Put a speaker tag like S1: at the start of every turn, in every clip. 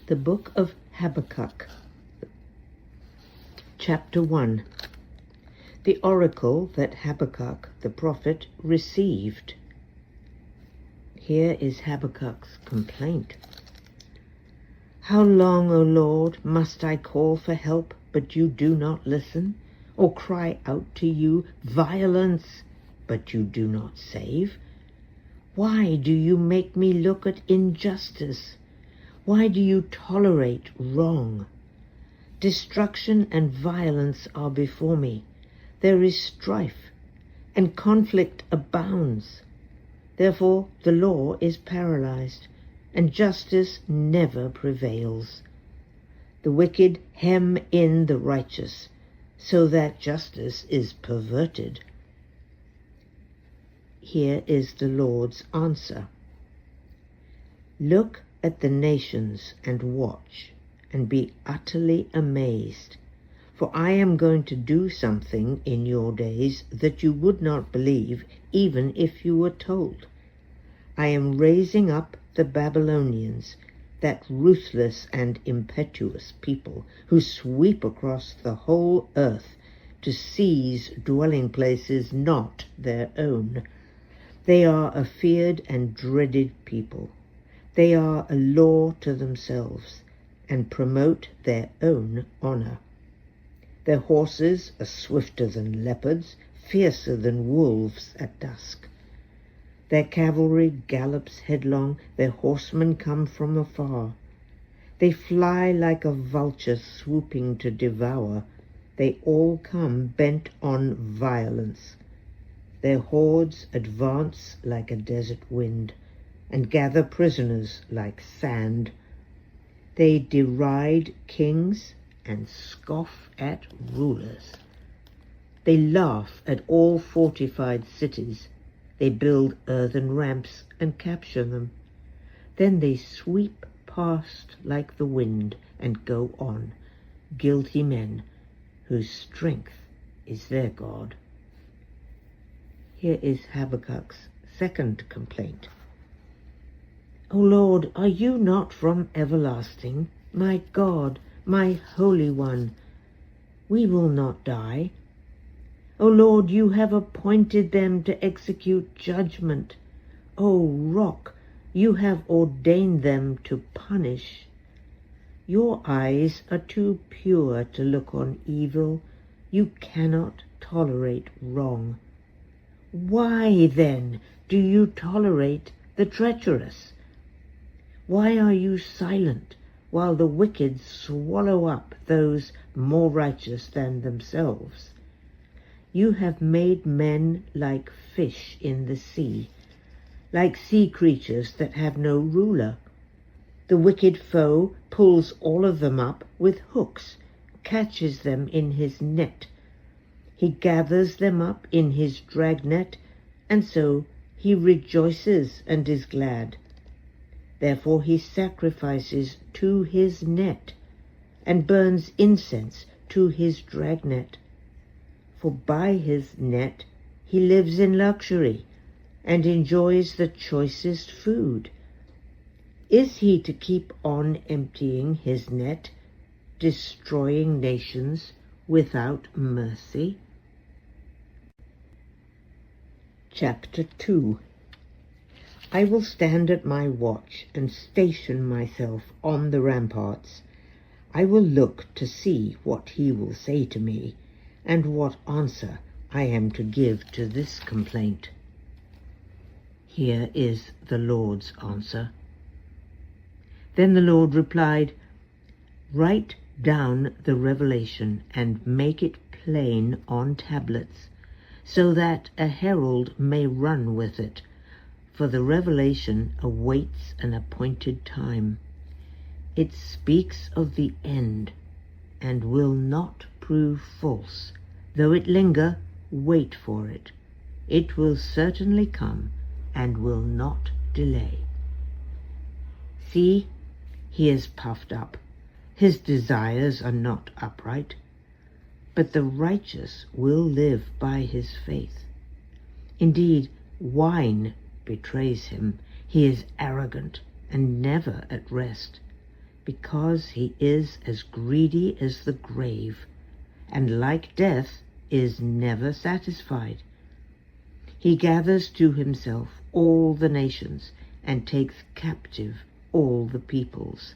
S1: The book of Habakkuk, chapter 1. The oracle that Habakkuk the prophet received. Here is Habakkuk's complaint. How long, O Lord, must I call for help, but you do not listen? Or cry out to you, violence, but you do not save? Why do you make me look at injustice? Why do you tolerate wrong? Destruction and violence are before me. There is strife, and conflict abounds. Therefore the law is paralyzed, and justice never prevails. The wicked hem in the righteous, so that justice is perverted. Here is the Lord's answer. Look at the nations and watch, and be utterly amazed. For I am going to do something in your days that you would not believe, even if you were told. I am raising up the Babylonians, that ruthless and impetuous people who sweep across the whole earth to seize dwelling places not their own. They are a feared and dreaded people. They are a law to themselves, and promote their own honor. Their horses are swifter than leopards, fiercer than wolves at dusk. Their cavalry gallops headlong, their horsemen come from afar. They fly like a vulture swooping to devour. They all come bent on violence. Their hordes advance like a desert wind, and gather prisoners like sand. They deride kings and scoff at rulers. They laugh at all fortified cities. They build earthen ramps and capture them. Then they sweep past like the wind and go on, guilty men whose strength is their God. Here is Habakkuk's second complaint. O Lord, are you not from everlasting? My God, my Holy One, we will not die. O Lord, you have appointed them to execute judgment. O Rock, you have ordained them to punish. Your eyes are too pure to look on evil. You cannot tolerate wrong. Why, then, do you tolerate the treacherous? Why are you silent while the wicked swallow up those more righteous than themselves? You have made men like fish in the sea, like sea creatures that have no ruler. The wicked foe pulls all of them up with hooks, catches them in his net. He gathers them up in his dragnet, and so he rejoices and is glad. Therefore he sacrifices to his net, and burns incense to his dragnet. For by his net he lives in luxury, and enjoys the choicest food. Is he to keep on emptying his net, destroying nations without mercy? Chapter 2. I will stand at my watch and station myself on the ramparts. I will look to see what he will say to me, and what answer I am to give to this complaint. Here is the Lord's answer. Then the Lord replied, Write down the revelation and make it plain on tablets, so that a herald may run with it. For the revelation awaits an appointed time. It speaks of the end, and will not prove false. Though it linger, wait for it. It will certainly come, and will not delay. See, he is puffed up. His desires are not upright. But the righteous will live by his faith. Indeed, wine betrays him. He is arrogant and never at rest. because he is as greedy as the grave, and like death is never satisfied. He gathers to himself all the nations and takes captive all the peoples.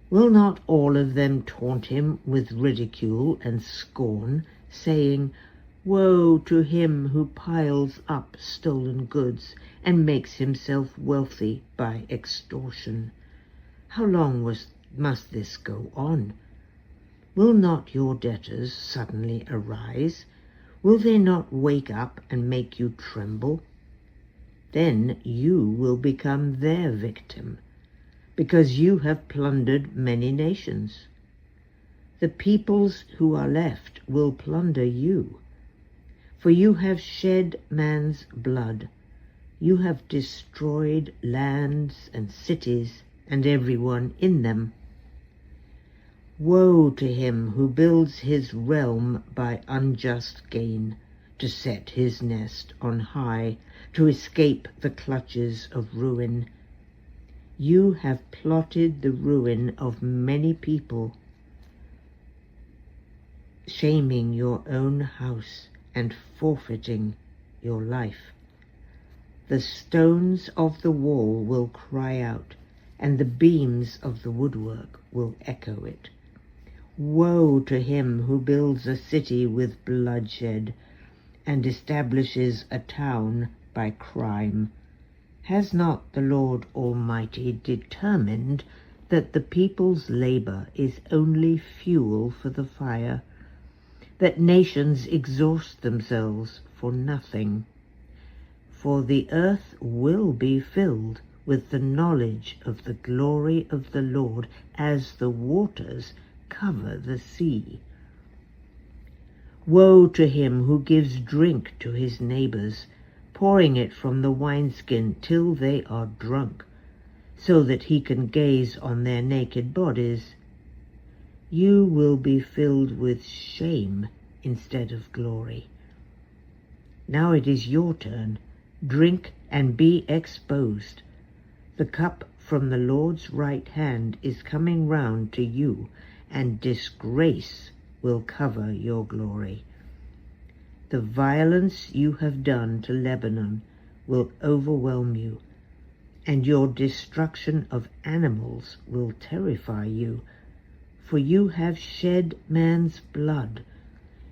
S1: Will not all of them taunt him with ridicule and scorn, saying, "Woe to him who piles up stolen goods and makes himself wealthy by extortion"? How long must this go on? Will not your debtors suddenly arise? Will they not wake up and make you tremble? Then you will become their victim, because you have plundered many nations. The peoples who are left will plunder you, for you have shed man's blood. You have destroyed lands and cities and everyone in them. Woe to him who builds his realm by unjust gain, to set his nest on high, to escape the clutches of ruin. You have plotted the ruin of many people, shaming your own house and forfeiting your life. The stones of the wall will cry out, and the beams of the woodwork will echo it. Woe to him who builds a city with bloodshed and establishes a town by crime. Has not the Lord Almighty determined that the people's labor is only fuel for the fire, that nations exhaust themselves for nothing? For the earth will be filled with the knowledge of the glory of the Lord as the waters cover the sea. Woe to him who gives drink to his neighbors, pouring it from the wineskin till they are drunk, so that he can gaze on their naked bodies. You will be filled with shame instead of glory. Now it is your turn. Drink and be exposed. The cup from the Lord's right hand is coming round to you, and disgrace will cover your glory. The violence you have done to Lebanon will overwhelm you, and your destruction of animals will terrify you, for you have shed man's blood.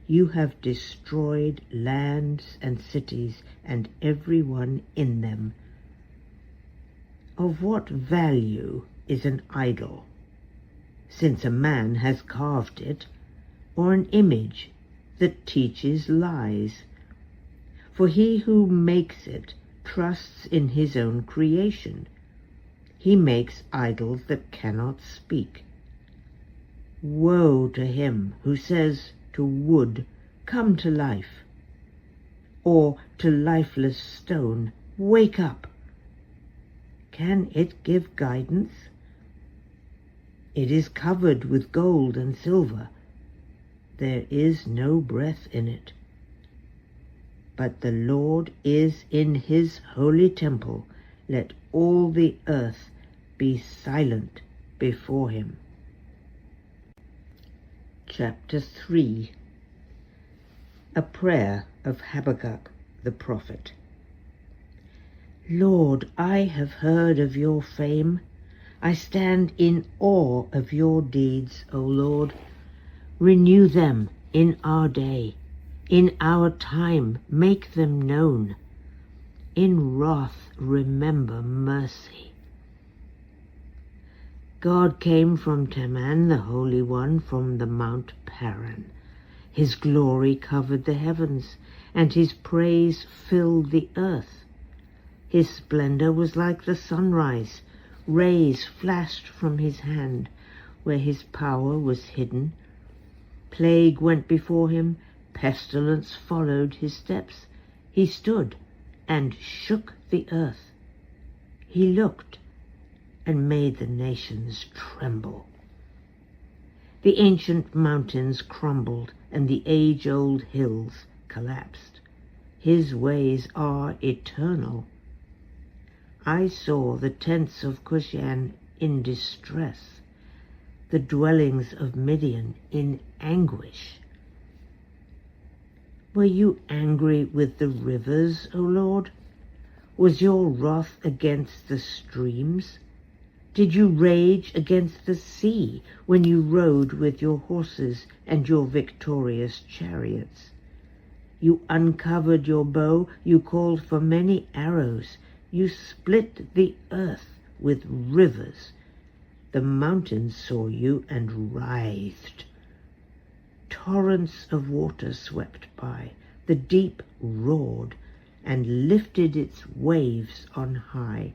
S1: You have destroyed lands and cities and everyone in them. Of what value is an idol, since a man has carved it, or an image that teaches lies? For he who makes it trusts in his own creation. He makes idols that cannot speak. Woe to him who says to wood, "Come to life," or to lifeless stone, "Wake up." Can it give guidance? It is covered with gold and silver. There is no breath in it. But the Lord is in his holy temple. Let all the earth be silent before him. Chapter 3. A prayer of Habakkuk the prophet. Lord, I have heard of your fame. I stand in awe of your deeds, O Lord. Renew them in our day. In our time, make them known. In wrath, remember mercy. God came from Teman, the Holy One, from the Mount Paran. His glory covered the heavens, and his praise filled the earth. His splendor was like the sunrise. Rays flashed from his hand where his power was hidden. Plague went before him, pestilence followed his steps. He stood and shook the earth. He looked and made the nations tremble. The ancient mountains crumbled, and the age-old hills collapsed. His ways are eternal. I saw the tents of Cushan in distress, the dwellings of Midian in anguish. Were you angry with the rivers, O Lord? Was your wrath against the streams? Did you rage against the sea when you rode with your horses and your victorious chariots? You uncovered your bow, you called for many arrows, you split the earth with rivers. The mountains saw you and writhed. Torrents of water swept by, the deep roared and lifted its waves on high.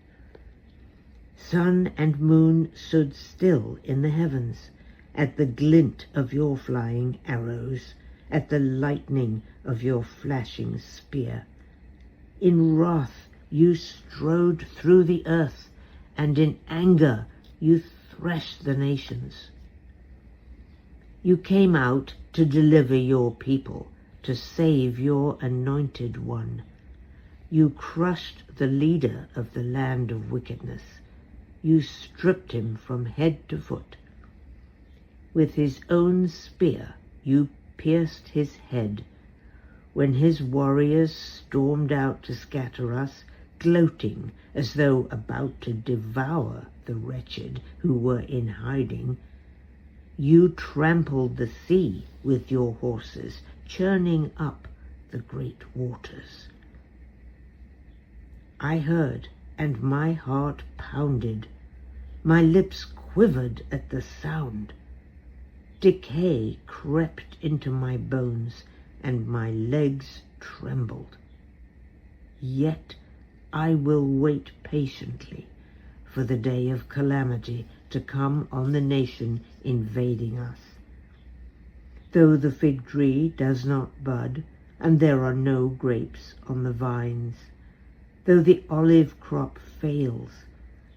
S1: Sun and moon stood still in the heavens at the glint of your flying arrows, at the lightning of your flashing spear. In wrath you strode through the earth, and in anger you threshed the nations. You came out to deliver your people, to save your anointed one. You crushed the leader of the land of wickedness. You stripped him from head to foot. With his own spear you pierced his head. When his warriors stormed out to scatter us, gloating as though about to devour the wretched who were in hiding, you trampled the sea with your horses, churning up the great waters. I heard, and my heart pounded. My lips quivered at the sound. Decay crept into my bones, and my legs trembled. Yet I will wait patiently for the day of calamity to come on the nation invading us. Though the fig tree does not bud, and there are no grapes on the vines, though the olive crop fails,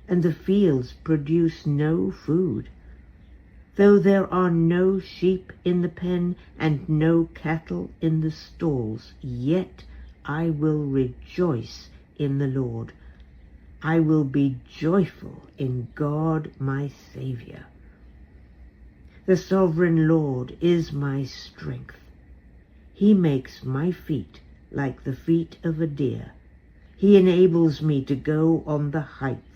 S1: and the fields produce no food, though there are no sheep in the pen and no cattle in the stalls, yet I will rejoice in the Lord. I will be joyful in God my Saviour. The sovereign Lord is my strength. He makes my feet like the feet of a deer. He enables me to go on the heights.